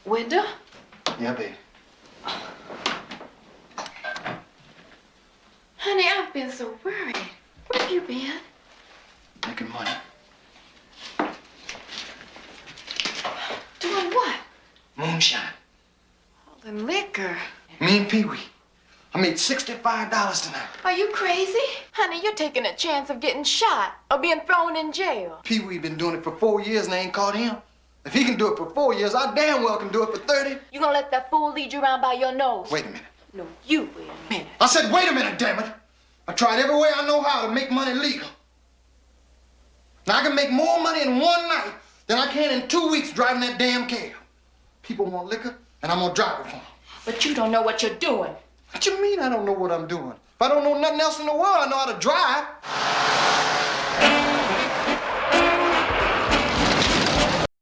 Wendell? Yeah, baby. Honey, I've been so worried. Where have you been? Making money. Doing what? Moonshine. All the liquor. Me and Pee Wee. I made $65 tonight. Are you crazy? Honey, you're taking a chance of getting shot or being thrown in jail. Pee Wee been doing it for 4 years and I ain't caught him. If he can do it for 4 years, I damn well can do it for 30. You gonna let that fool lead you around by your nose? Wait a minute. No, you wait a minute. I said, wait a minute, damn it. I tried every way I know how to make money legal. Now I can make more money in one night than I can in 2 weeks driving that damn cab. People want liquor, and I'm gonna drive it for them. But you don't know what you're doing. What you mean I don't know what I'm doing? If I don't know nothing else in the world, I know how to drive.